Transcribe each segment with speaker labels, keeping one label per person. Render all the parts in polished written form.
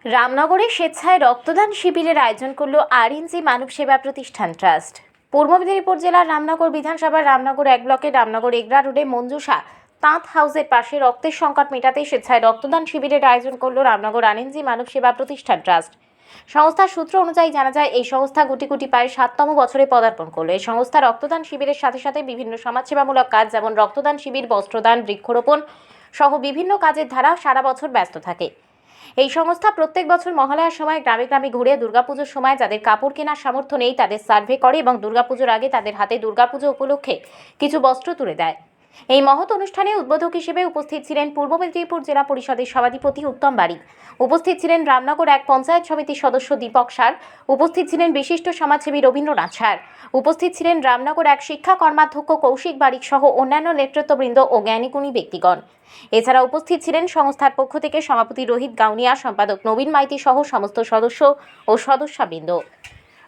Speaker 1: রামনগরে স্বেচ্ছায় রক্তদান শিবিরের আয়োজন করল আরএনজি মানব সেবা প্রতিষ্ঠান ট্রাস্ট। পূর্ব মেদিনীপুর জেলার রামনগর বিধানসভার রামনগর 1 ব্লকের রামনগর এগরা রোডে মঞ্জুষা তাঁত হাউসের পাশে রক্তের সংকট মেটাতে স্বেচ্ছায় রক্তদান শিবিরের আয়োজন করল রামনগর আরএনজি মানব সেবা প্রতিষ্ঠান ট্রাস্ট। সংস্থার সূত্র অনুযায়ী জানা যায়, এই সংস্থা গুটি গুটি পায়ে 7তম বছরে পদার্পণ করল। এই সংস্থা রক্তদান শিবিরের সাথে সাথে বিভিন্ন সমাজসেবামূলক কাজ যেমন রক্তদান শিবির, বস্ত্রদান, বৃক্ষরোপণ সহ বিভিন্ন কাজের ধারা সারা বছর ব্যস্ত থাকে। এই সংস্থা প্রত্যেক বছর মহালয়ার সময় গ্রামে গ্রামে ঘুরে দুর্গাপুজোর সময় যাদের কাপড় কেনার সামর্থ্য নেই তাদের সার্ভে করে এবং দুর্গাপুজোর আগে তাদের হাতে দুর্গাপুজো উপলক্ষে কিছু বস্ত্র তুলে দেয়। এই মহৎ অনুষ্ঠানে উদ্বোধক হিসেবে উপস্থিত ছিলেন পূর্ব মেদিনীপুর জেলা পরিষদের সভাধিপতি উত্তম বারিক, উপস্থিত ছিলেন রামনগর 1 পঞ্চায়েত সমিতির সদস্য দীপক সার, উপস্থিত ছিলেন বিশিষ্ট সমাজসেবী রবীন্দ্রনাথ সার, উপস্থিত ছিলেন রামনগর 1 শিক্ষা কর্মাধ্যক্ষ কৌশিক বারিক সহ অন্যান্য নেতৃত্ববৃন্দ ও জ্ঞানীগুণী ব্যক্তিগণ। এছাড়া উপস্থিত ছিলেন সংস্থার পক্ষ থেকে সভাপতি রোহিত গাউনিয়া, সম্পাদক নবীন মাইতি সহ সমস্ত সদস্য ও সদস্যবৃন্দ।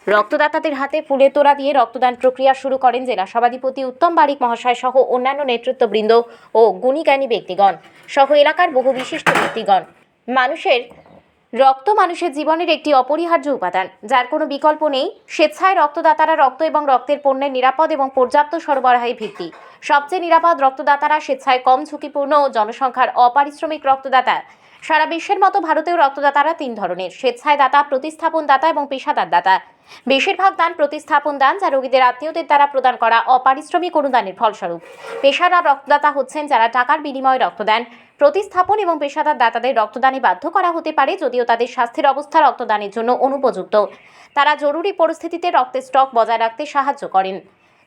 Speaker 1: রক্তদাতাদের হাতে ফুলের তোড়া দিয়ে রক্তদান প্রক্রিয়া শুরু করেন জেলা সভাধিপতি উত্তম বারিক মহাশয় সহ অন্যান্য নেতৃত্ববৃন্দ ও গুণীজ্ঞানী ব্যক্তিগণ সহ এলাকার বহু বিশিষ্ট ব্যক্তিগণ। মানুষের জীবনের একটি অপরিহার্য উপাদান, যার কোনো বিকল্প নেই। স্বেচ্ছায় রক্তদাতারা রক্ত এবং রক্তের পণ্যের নিরাপদ এবং পর্যাপ্ত সরবরাহের ভিত্তি। সবচেয়ে নিরাপদ রক্তদাতারা স্বেচ্ছায় কম ঝুঁকিপূর্ণ ও জনসংখ্যার অপারিশ্রমিক রক্তদাতা। সারা বিশ্বের মতো ভারতেও রক্তদাতারা 3 ধরনের: স্বেচ্ছায় দাতা, প্রতিস্থাপন দাতা এবং পেশাদার দাতা। বেশিরভাগ দান প্রতিস্থাপন দান, যা রোগীদের আত্মীয়দের দ্বারা প্রদান করা অপারিশ্রমিক অনুদানের ফলস্বরূপ। পেশাদার রক্তদাতা হচ্ছেন যারা টাকার বিনিময়ে রক্ত দেন। প্রতিস্থাপন এবং পেশাদার দাতাদের রক্তদানে বাধ্য করা হতে পারে যদিও তাদের স্বাস্থ্যের অবস্থা রক্তদানের জন্য অনুপযুক্ত। তারা জরুরি পরিস্থিতিতে রক্তের স্টক বজায় রাখতে সাহায্য করেন।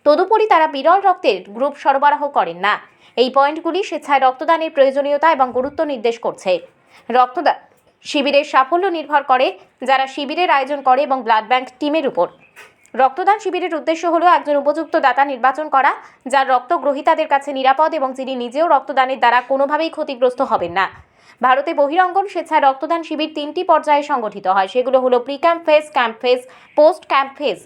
Speaker 1: তদুপরি তারা বিরল রক্তের গ্রুপ সরবরাহ করেন না। এই পয়েন্টগুলি স্বেচ্ছায় রক্তদানের প্রয়োজনীয়তা এবং গুরুত্ব নির্দেশ করছে। রক্তদান শিবিরের সাফল্য নির্ভর করে যারা শিবিরের আয়োজন করে এবং ব্লাড ব্যাংক টিমের উপর। রক্তদান শিবিরের উদ্দেশ্য হলো একজন উপযুক্ত দাতা নির্বাচন করা, যার রক্ত গ্রহীতাদের কাছে নিরাপদ এবং যিনি নিজেও রক্তদানের দ্বারা কোনোভাবেই ক্ষতিগ্রস্ত হবেন না। ভারতে বহিরঙ্গন স্বেচ্ছায় রক্তদান শিবির 3টি পর্যায়ে সংগঠিত হয়। সেগুলো হলো pre camp phase, camp phase, post camp phase.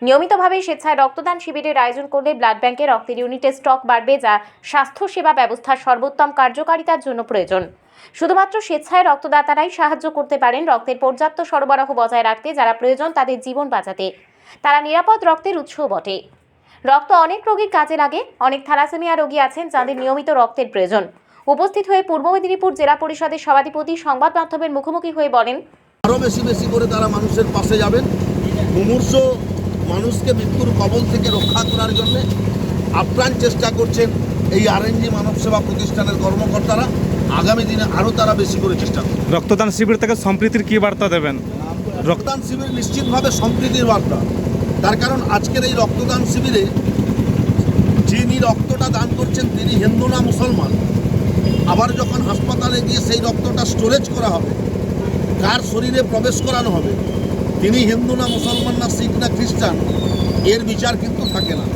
Speaker 1: নিয়মিতভাবে স্বেচ্ছায় রক্তদান শিবিরের আয়োজন করলে ব্লাড ব্যাংকে রক্তের ইউনিটের স্টক বাড়বে, যা স্বাস্থ্যসেবা ব্যবস্থার সর্বোত্তম কার্যকারিতার জন্য প্রয়োজন। শুধুমাত্র স্বেচ্ছায় রক্তদাতারাই সাহায্য করতে পারেন রক্তের পর্যাপ্ত সরবরাহ বজায় রাখতে, যারা প্রয়োজন তাদের জীবন বাঁচাতে। তারা নিরাপদ রক্তের উৎসও বটে। রক্ত অনেক রোগীর কাজে লাগে। অনেক থ্যালাসেমিয়া রোগী আছেন যাদের নিয়মিত রক্তের প্রয়োজন। উপস্থিত হয়ে পূর্ব মেদিনীপুর জেলা পরিষদের সভাধিপতি সংবাদ মাধ্যমের মুখোমুখি হয়ে বলেন,
Speaker 2: আরও বেশি করে তারা মানুষের পাশে যাবেন। মুমূর্ষ মানুষকে মৃত্যুর কবল থেকে রক্ষা করার জন্য আপ্রাণ চেষ্টা করছেন এই আরএনজি মানব সেবা প্রতিষ্ঠানের কর্মকর্তারা। আগামী দিনে আরও তারা বেশি করে চেষ্টা করবেন।
Speaker 3: রক্তদান শিবির থেকে সম্প্রীতির কী বার্তা দেবেন?
Speaker 2: রক্তদান শিবির নিশ্চিতভাবে সম্প্রীতির বার্তা। তার কারণ আজকের এই রক্তদান শিবিরে যিনি রক্তটা দান করছেন তিনি হিন্দু না মুসলমান। আবার যখন হাসপাতালে গিয়ে সেই রক্তটা স্টোরেজ করা হবে, কার শরীরে প্রবেশ করানো হবে, তিনি হিন্দু না মুসলমান না শিখ না খ্রিস্টান, এর বিচার কিন্তু থাকে না।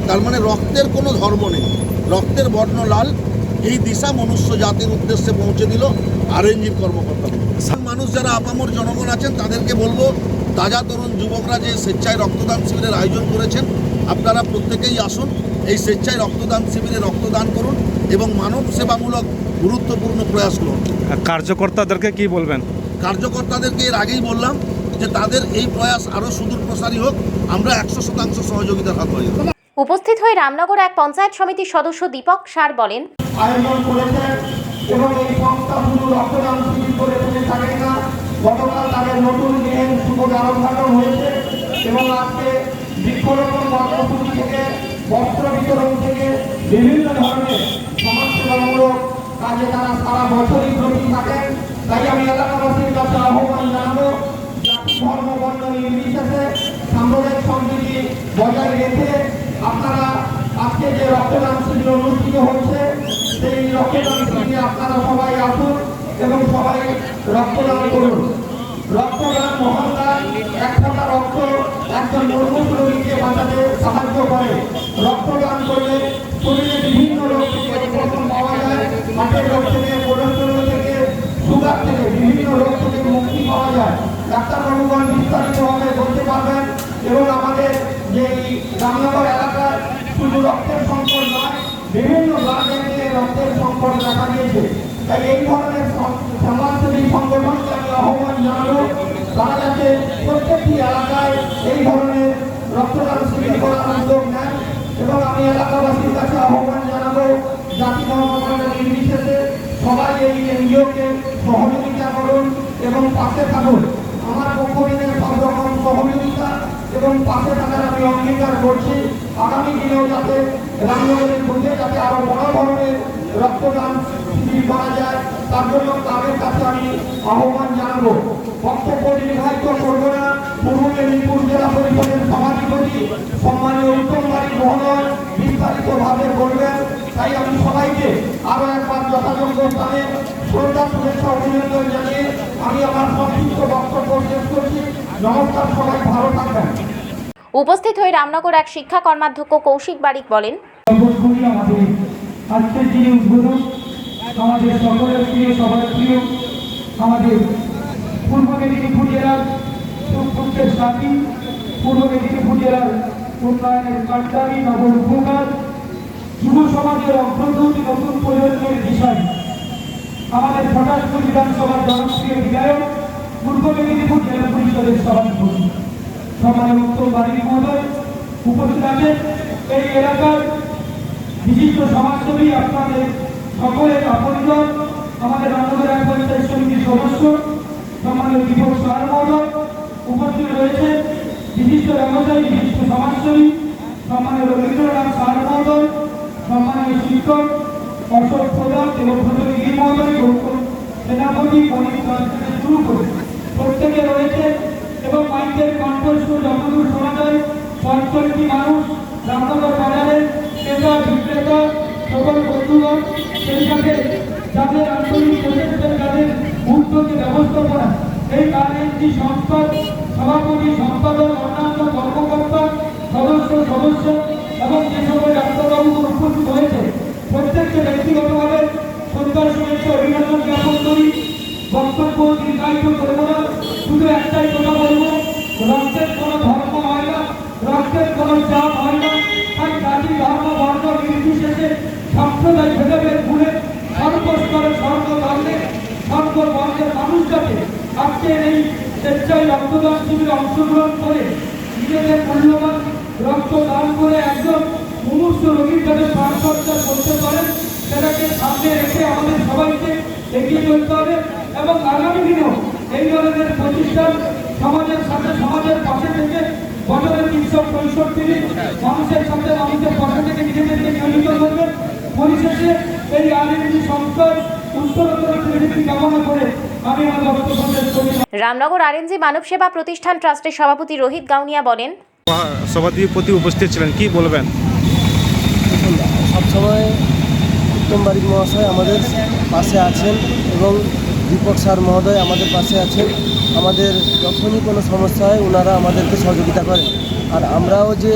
Speaker 2: তার মানে রক্তের কোনো ধর্ম নেই, রক্তের বর্ণ লাল। এই দিশা মনুষ্য জাতির উদ্দেশ্যে পৌঁছে দিল আরএনজির কর্মকর্তা। মানুষ যারা আপামর জনগণ আছেন তাদেরকে বলবো, তাজা তরুণ যুবকরা যে স্বেচ্ছায় রক্তদান শিবিরের আয়োজন করেছেন, আপনারা প্রত্যেকেই আসুন, এই স্বেচ্ছায় রক্তদান শিবিরে রক্তদান করুন এবং মানব সেবামূলক গুরুত্বপূর্ণ প্রয়াস করুন।
Speaker 3: কার্যকর্তাদেরকে কি বলবেন?
Speaker 2: কার্যকর্তাদেরকে এর আগেই বললাম যে তাদের এই প্রয়াস আরও সুদূর প্রসারী হোক। আমরা 100% সহযোগিতার হাত বাড়িয়ে দেব।
Speaker 1: উপস্থিত হয়ে রামনগর 1 পঞ্চায়েত সমিতির সদস্য দীপক সার বলেন,
Speaker 4: আয়োজন করেছেন এবং এই সংস্থা শুধু রক্তদান শিবির করে থেকে থাকেন না, গতকাল তাদের নতুন গৃহের শুভ দ্বারোদ্ঘাটন হয়েছে এবং আজকে বৃক্ষরোপণ কর্মসূচি থেকে বস্ত্র বিতরণ থেকে বিভিন্ন ধরনের সমাজসেবামূলক কাজে তারা সারা বছরই ব্রতী থাকেন। তাই আমি এলাকাবাসীর কাছে আহ্বান জানাবো, জাতি ধর্ম বর্ণ নির্বিশেষে সাম্প্রদায়িক সম্প্রীতি বজায় রেখে আপনারা আজকে যে রক্তদান শিবির অনুষ্ঠিত হচ্ছে সেই রক্তদান শিবিরে আপনারা সবাই আসুন এবং সবাই রক্তদান করুন। রক্তদান মহান দান। এক ফোঁটা রক্ত একজন মুমূর্ষু রোগীকে বাঁচাতে সাহায্য করে। রক্তদান করলে শরীরে বিভিন্ন রোগ থেকে উপশম পাওয়া যায়। হার্টের রোগ থেকে, কোলেস্টেরল থেকে, সুগার থেকে বিভিন্ন রোগ থেকে মুক্তি পাওয়া যায়। ডাক্তারবাবুগণ বিস্তারিতভাবে বলতে পারবেন। এবং আমাদের যে রামনগর এলাকায় শুধু রক্তের সংকট নয়, বিভিন্ন ব্লাড ব্যাংকে রক্তের সংকট দেখা দিয়েছে। তাই এই ধরনের সমাজসেবী সংগঠনকে আমি আহ্বান জানাবো তারা যাতে প্রত্যেকটি এলাকায় এই ধরনের রক্তদান শিবির করার উদ্যোগ নেন এবং আমি এলাকাবাসীর কাছে আহ্বান জানাবো জাতি ধর্ম নির্বিশেষে সবাই এই এনজিওকে সহযোগিতা করুন এবং পাশে থাকুন। আমার পক্ষ থেকে সব রকম সহযোগিতা এবং পাশে থাকার আমি অঙ্গীকার করছি। আগামী দিনেও যাতে রামনগরের মধ্যে যাতে আরো বড় ধরনের রক্তদান শিবির করা যায় তার জন্য তাদের কাছে আমি আহ্বান জানাবো। বক্তব্য নির্ধারিত করব না। পূর্ব মেদিনীপুর জেলা পরিষদের সভাধিপতি সম্মানীয় উত্তম বাড়ি মহোদয় বিস্তারিতভাবে বলবেন। তাই আমি সবাইকে আরো একবার যথাযোগ্য স্থানে শ্রদ্ধা শুভেচ্ছা অভিনন্দন জানিয়ে আমি আমার সংক্ষিপ্ত বক্তব্য শেষ করছি। নমস্কার, সবাই ভালো থাকবেন।
Speaker 1: উপস্থিত হয়ে রামনগর এক শিক্ষা কর্মাধ্যক্ষ কৌশিক বারিক বলেন,
Speaker 4: আমাদের আজকের যিনি উদ্বোধক আমাদের সকলের প্রিয় সবার প্রিয় আমাদের পূর্ব মেদিনীপুর জেলার সুপুত্রের সাথী, পূর্ব মেদিনীপুর জেলার উন্নয়নের কার্যকারী নগর উপকার, যুব সমাজের অগ্রগতি নতুন প্রজন্মের দিশায় আমাদের ফটাসপুর বিধানসভার জনপ্রিয় বিধায়ক, পূর্ব মেদিনীপুর জেলা পরিষদের সভাপতি সম্মানীয় উত্তম বাড়ি মহোদয় উপস্থিত আছেন। এই এলাকার বিশিষ্ট সমাজসেবী আপনাদের সকলের আপনজন, আমাদের রামনগর এক পঞ্চায়েত সমিতির সদস্য সম্মানীয় দীপক সার মহোদয় উপস্থিত রয়েছে। বিশিষ্ট ব্যবসায়ী, বিশিষ্ট সমাজসেবী সম্মানীয় রবীন্দ্রনাথ সার মহোদয়, সম্মানীয় শিক্ষক অশোক প্রধান এবং প্রতিনিধি মহোদয়, গৌতম সেনাপতি, মণিক থেকে শুরু করে প্রত্যেকে রয়েছে এবং মাইকের কণ্ঠস্বর যতদূর শোনা যায় 45টি মানুষ রামনগর বাজারের ক্রেতা বিক্রেতা সকল বন্ধুগণ, সেই সাথে যাদের আঞ্চলিক প্রজেক্টের যাদের উদ্যোগে ব্যবস্থাপনা এই আরএনজি সংস্থার সভাপতি, সম্পাদক, অন্যান্য কর্মকর্তা, সদস্য এবং যে সকল ডাক্তারবাবুগুলো উপস্থিত হয়েছে প্রত্যেককে ব্যক্তিগতভাবে শ্রদ্ধার শুভেচ্ছা অভিনন্দন জ্ঞাপন করি। বক্তব্য দীর্ঘায়িত করব না, শুধু একটাই কথা বলবো, রক্তের কোনো ধর্ম হয় না, রক্তের কোনো চাপ হয় না। তাই জাতি ধর্ম বর্ণ নির্বিশেষে সম্প্রদায় ভেদাভেদ ভুলে সর্বস্তরে সর্বধর্মে সর্ববর্ণের মানুষ যাতে আজকের এই স্বেচ্ছায় রক্তদান শিবিরে অংশগ্রহণ করে নিজেদের মূল্যবান রক্ত দান করে একজন মুমূর্ষ রোগীর যাতে প্রাণ রক্ষা করতে পারেন সেটাকে সামনে রেখে আমাদের সবাইকে এগিয়ে চলতে হবে এবং আগামী দিনেও এই ধরনের প্রতিষ্ঠান সমাজের সাথে সমাজের পাশে থেকে বছরের 365 দিন মানুষের সাথে মানুষের পাশে থেকে নিজেদেরকে নিয়োজিত করবেন। পরিশেষে এই আরএনজি সংস্থার উত্তরোত্তর প্রবৃদ্ধি কামনা করে আমি আমার বক্তব্য শেষ করি।
Speaker 1: রামনগর আরএনজি মানব সেবা প্রতিষ্ঠান ট্রাস্টের সভাপতি রোহিত গাউনিয়া বলেন,
Speaker 3: সভাধিপতি উপস্থিত ছিলেন, কি বলবেন?
Speaker 5: সবসময় উত্তম বারিক মহাশয় আমাদের পাশে আছেন এবং দীপক স্যার মহোদয় আমাদের পাশে আছেন। আমাদের যখনই কোনো সমস্যা হয় ওনারা আমাদেরকে সহযোগিতা করেন। আর আমরাও যে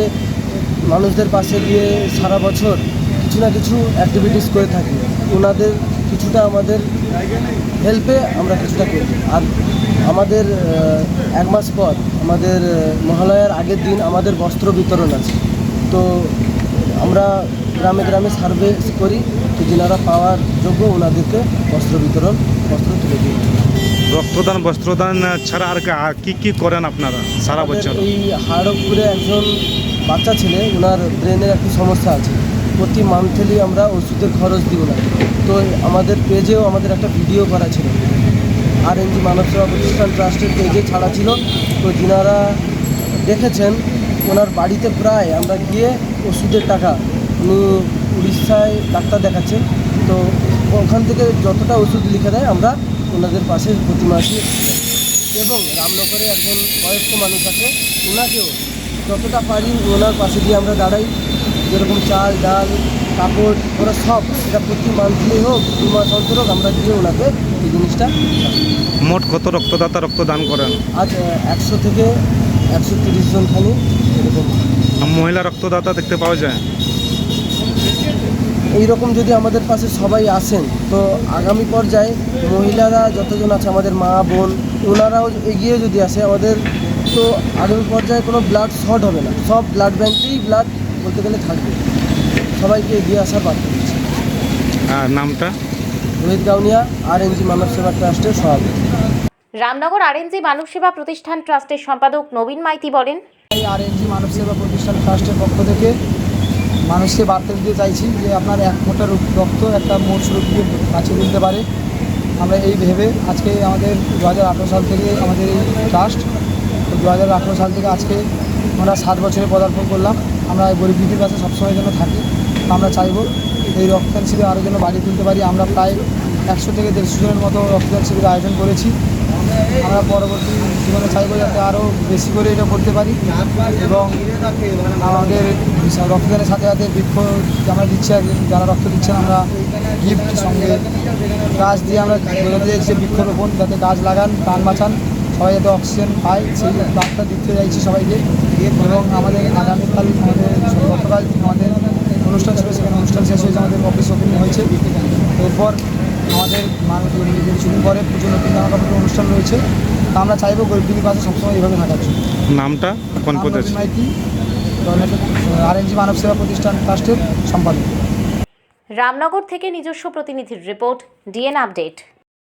Speaker 5: মানুষদের পাশে গিয়ে সারা বছর কিছু না কিছু অ্যাক্টিভিটিস করে থাকি, ওনাদের কিছুটা আমাদের হেল্পে আমরা কিছুটা করি। আর আমাদের 1 মাস পর আমাদের মহালয়ার আগের দিন আমাদের বস্ত্র বিতরণ আছে। তো আমরা গ্রামে গ্রামে সার্ভে করি, তো যারা পাওয়ার যোগ্য ওনাদেরকে বস্ত্র তুলে দিই।
Speaker 3: রক্তদান বস্ত্রদান ছাড়া আর কি করেন আপনারা সারা বছর?
Speaker 5: এই হাড়পুরে একজন বাচ্চা ছেলে, ওনার ব্রেনের একটু সমস্যা আছে, প্রতি মান্থলি আমরা ওষুধের খরচ দিই না। তো আমাদের পেজেও আমাদের একটা ভিডিও করা ছিল, আরএনজি মানব সেবা প্রতিষ্ঠান ট্রাস্টের পেজে ছাড়া ছিল। তো যিনারা দেখেছেন ওনার বাড়িতে প্রায় আমরা গিয়ে ওষুধের টাকা, উনি উড়িষ্যায় ডাক্তার দেখাচ্ছেন, তো ওখান থেকে যতটা ওষুধ লিখে দেয় আমরা ওনাদের পাশে প্রতি মাসে। এবং রামনগরে একজন বয়স্ক মানুষ আছে, ওনাকেও যতটা পারি ওনার পাশে গিয়ে আমরা দাঁড়াই, যেরকম চাল ডাল কাপড় ওরা সব, এটা প্রতি মান্থলি হোক 2 মাস অন্তর হোক আমরা গিয়ে ওনাকে এই জিনিসটা।
Speaker 3: মোট কত রক্তদাতা রক্তদান করেন?
Speaker 5: আজ 100 থেকে 130 জন খানি এরকম।
Speaker 3: মহিলা রক্তদাতা দেখতে পাওয়া যায়?
Speaker 5: এইরকম যদি আমাদের পাশে সবাই আসেন তো আগামী পর্যায়ে মহিলারা যতজন আছে আমাদের মা বোন ওনারাও এগিয়ে যদি আসে আমাদের, তো আগামী পর্যায়ে কোনো ব্লাড শর্ট হবে না, সব ব্লাড ব্যাঙ্কেই ব্লাড বলতে গেলে থাকবে। সবাইকে এগিয়ে আসার বার্তা দিচ্ছি।
Speaker 3: নামটা?
Speaker 5: রোহিত গাউনিয়া RNG মানব সেবা ট্রাস্টের সভাপতি।
Speaker 1: রামনগর আরএনজি মানব সেবা প্রতিষ্ঠান ট্রাস্টের সম্পাদক নবীন মাইতি বলেন,
Speaker 6: এই RNG মানব সেবা প্রতিষ্ঠান ট্রাস্টের পক্ষ থেকে মানুষকে বার্তা দিতে চাইছি যে আপনার 1 ফোঁটা রক্ত একটা মোট রোগীকে বাঁচিয়ে তুলতে পারে। আমরা এই ভেবে আজকে আমাদের 2018 সাল থেকে আমাদের এই ট্রাস্ট 2018 সাল থেকে আজকে আমরা 7 বছরে পদার্পণ করলাম। আমরা গরিব দুঃখীর কাছে সবসময় যেন থাকি। আমরা চাইব এই রক্তদান শিবির আরও যেন বাড়িয়ে তুলতে পারি। আমরা প্রায় 100 থেকে 150 জনের মতো রক্তদান শিবির আয়োজন করেছি। আমরা পরবর্তী জীবনে চাইব যাতে আরও বেশি করে এটা করতে পারি এবং আমাদের রক্তদানের সাথে সাথে বৃক্ষ আমরা দিচ্ছি, যারা রক্ত দিচ্ছেন আমরা গিফট সঙ্গে গাছ দিয়ে আমরা বোঝাতে চাইছি বৃক্ষরোপণ, যাতে গাছ লাগান, প্রাণ বাঁচান, সবাই যাতে অক্সিজেন পায় সেই বার্তা দিতে চাইছি সবাইকে। এবং আমাদের আগামীকাল গতকাল আমাদের অনুষ্ঠান ছিল, সেখানে অনুষ্ঠান শেষ হয়েছে, আমাদের অফিস ওপেনিং হয়েছে। এরপর আমাদের কিছুদিন পরে পুজো নতুন জামা কাপড়ের অনুষ্ঠান রয়েছে। তা আমরা চাইবো গরিব দুঃখীর পাশে সবসময় এইভাবে থাকার জন্য।
Speaker 3: নামটা কোন পদে আছে?
Speaker 6: মাইতি, RNG মানব সেবা প্রতিষ্ঠান ট্রাস্টের সম্পাদক।
Speaker 1: রামনগর থেকে নিজস্ব প্রতিনিধির রিপোর্ট, DN আপডেট।